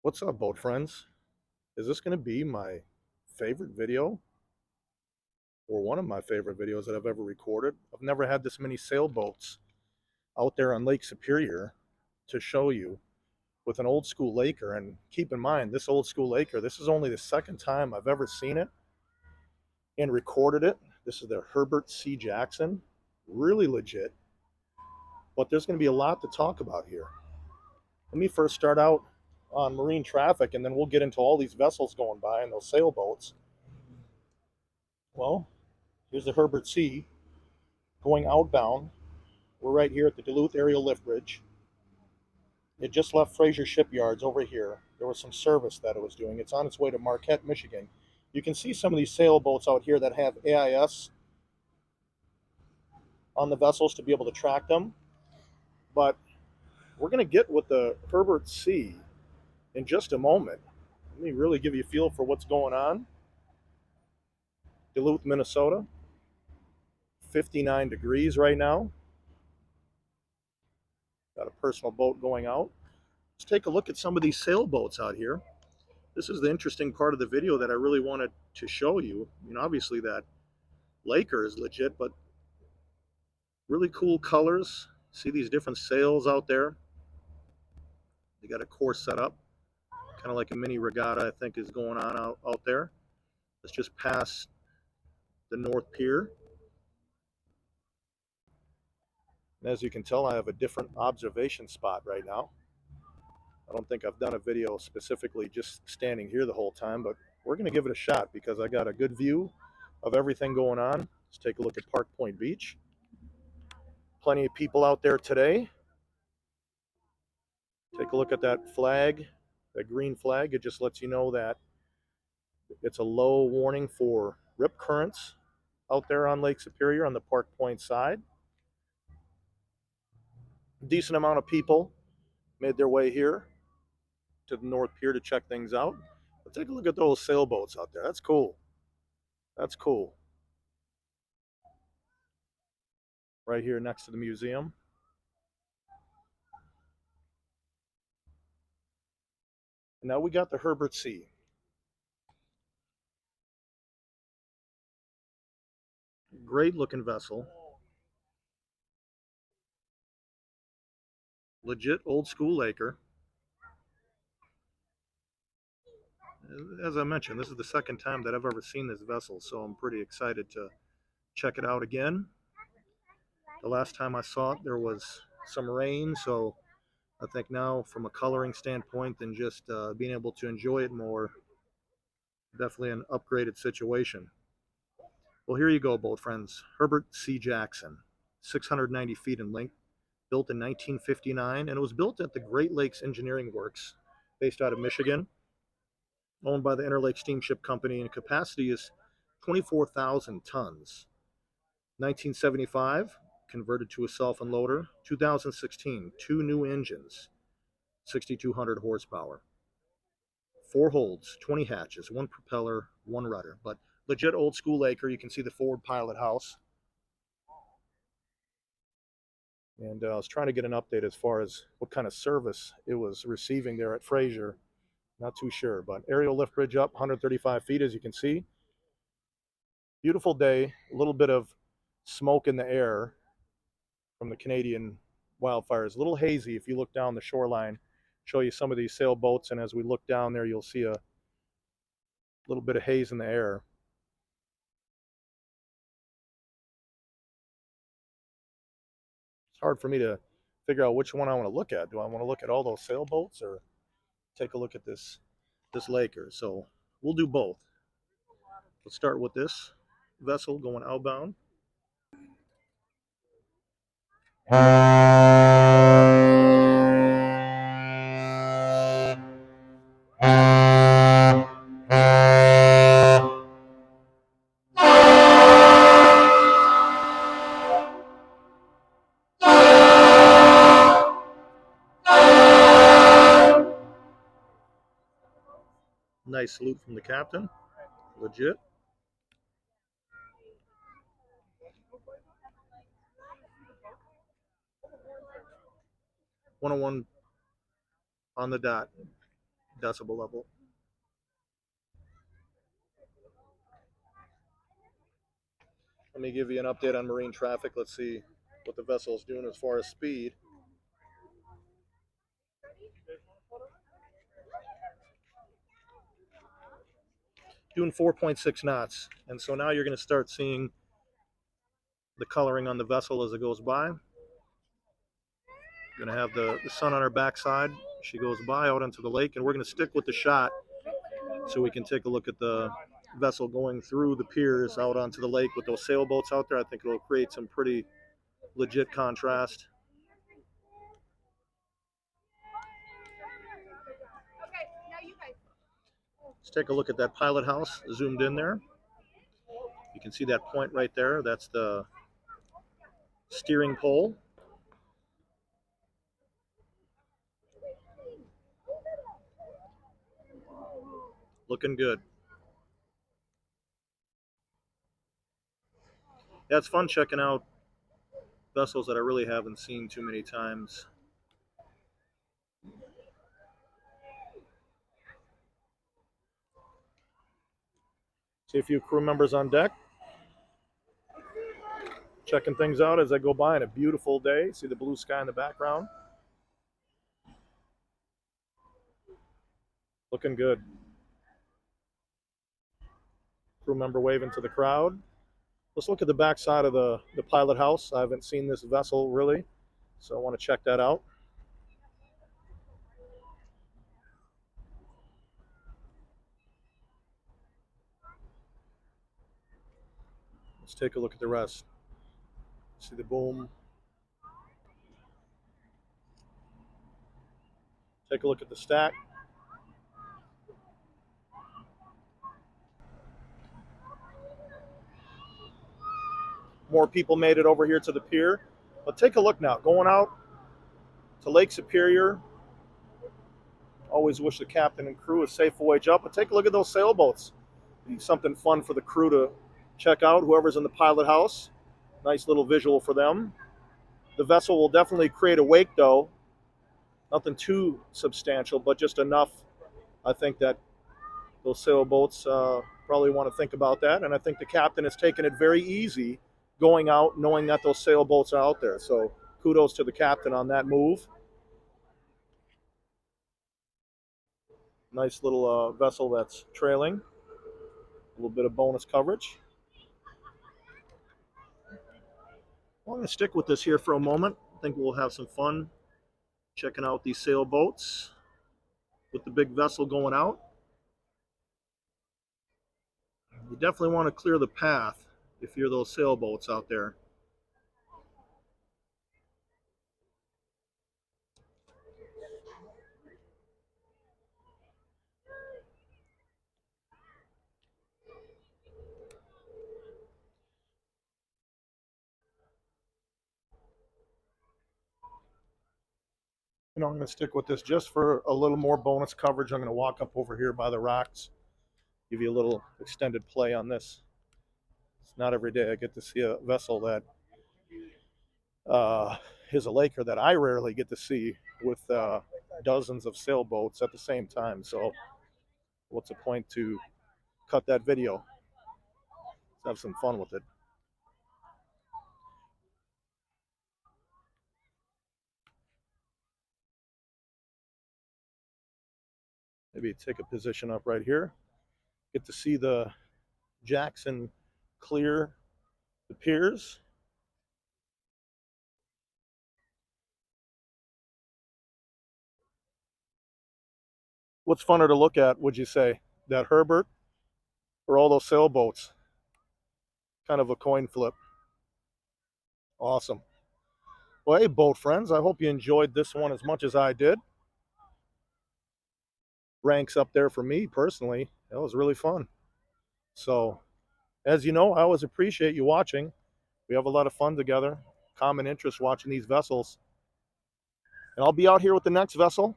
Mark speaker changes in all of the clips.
Speaker 1: What's up, boat friends? Is this going to be my favorite video or one of my favorite videos that I've ever recorded? I've never had this many sailboats out there on Lake Superior to show you with an old school Laker. And keep in mind, this old school Laker, this is only the second time I've ever seen it and recorded it. This is the Herbert C. Jackson, really legit, but there's going to be a lot to talk about here. Let me first start out on marine traffic, and then we'll get into all these vessels going by and those sailboats. Well, here's the Herbert C going outbound. We're right here at the Duluth aerial lift bridge. It just left Fraser Shipyards over here. There was some service that it was doing. It's on its way to Marquette, Michigan. You can see some of these sailboats out here that have AIS on the vessels to be able to track them. But we're going to get with the Herbert C in just a moment. Let me really give you a feel for what's going on. Duluth, Minnesota. 59 degrees right now. Got a personal boat going out. Let's take a look at some of these sailboats out here. This is the interesting part of the video that I really wanted to show you. I mean, obviously that Laker is legit, but really cool colors. See these different sails out there? They got a course set up, kind of like a mini regatta, I think, is going on out there. Let's just pass the North Pier. And as you can tell, I have a different observation spot right now. I don't think I've done a video specifically just standing here the whole time, but we're going to give it a shot because I got a good view of everything going on. Let's take a look at Park Point Beach. Plenty of people out there today. Take a look at that flag, that green flag. It just lets you know that it's a low warning for rip currents out there on Lake Superior on the Park Point side. Decent amount of people made their way here to the North Pier to check things out. But take a look at those sailboats out there. That's cool. That's cool. Right here next to the museum. And now we got the Herbert C. Great looking vessel. Legit old school Laker. As I mentioned, this is the second time that I've ever seen this vessel, so I'm pretty excited to check it out again. The last time I saw it, there was some rain, so I think now from a coloring standpoint and just being able to enjoy it more, definitely an upgraded situation. Well, here you go, boat friends. Herbert C. Jackson, 690 feet in length, built in 1959, and it was built at the Great Lakes Engineering Works, based out of Michigan, owned by the Interlake Steamship Company, and capacity is 24,000 tons. 1975, converted to a self-unloader. 2016, 2 new engines, 6,200 horsepower. 4 holds, 20 hatches, 1 propeller, 1 rudder. But legit old school Laker. You can see the forward pilot house. And I was trying to get an update as far as what kind of service it was receiving there at Fraser. Not too sure, but aerial lift bridge up, 135 feet, as you can see. Beautiful day, a little bit of smoke in the air from the Canadian wildfires. A little hazy if you look down the shoreline. Show you some of these sailboats, and as we look down there, you'll see a little bit of haze in the air. It's hard for me to figure out which one I want to look at. Do I want to look at all those sailboats or take a look at this Laker? So we'll do both. Let's start with this vessel going outbound. Nice salute from the captain. Legit. "101 on the dot." decibel level. Let me give you an update on marine traffic. Let's see what the vessel is doing as far as speed. Doing 4.6 knots. And so now you're going to start seeing the coloring on the vessel as it goes by. You're going to have the sun on her backside. She goes by out into the lake, and we're going to stick with the shot so we can take a look at the vessel going through the piers out onto the lake with those sailboats out there. I think it'll create some pretty legit contrast. Let's take a look at that pilot house zoomed in there. You can see that point right there. That's the steering pole. Looking good. Yeah, it's fun checking out vessels that I really haven't seen too many times. See a few crew members on deck, checking things out as I go by on a beautiful day. See the blue sky in the background. Looking good. Crew member waving to the crowd. Let's look at the back side of the pilot house. I haven't seen this vessel really, so I want to check that out. Let's take a look at the rest. See the boom. Take a look at the stack. More people made it over here to the pier. But take a look now. Going out to Lake Superior. Always wish the captain and crew a safe voyage up. But take a look at those sailboats. Be something fun for the crew to check out, whoever's in the pilot house. Nice little visual for them. The vessel will definitely create a wake, though. Nothing too substantial, but just enough, I think, that those sailboats probably want to think about that. And I think the captain has taken it very easy going out knowing that those sailboats are out there. So kudos to the captain on that move. Nice little vessel that's trailing. A little bit of bonus coverage. Well, I'm going to stick with this here for a moment. I think we'll have some fun checking out these sailboats with the big vessel going out. You definitely want to clear the path if you're those sailboats out there. I'm going to stick with this just for a little more bonus coverage. I'm going to walk up over here by the rocks, give you a little extended play on this. It's not every day I get to see a vessel that is a laker that I rarely get to see with dozens of sailboats at the same time. So what's the point to cut that video? Let's have some fun with it. Maybe take a position up right here. Get to see the Jackson clear the piers. What's funner to look at, would you say? That Herbert or all those sailboats? Kind of a coin flip. Awesome. Well, hey, boat friends, I hope you enjoyed this one as much as I did. Ranks up there for me personally. That was really fun. So, as you know, I always appreciate you watching. We have a lot of fun together. Common interest watching these vessels. And I'll be out here with the next vessel.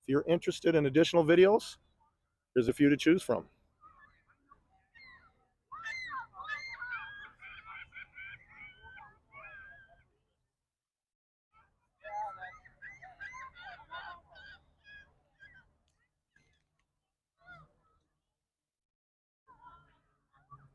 Speaker 1: If you're interested in additional videos, there's a few to choose from.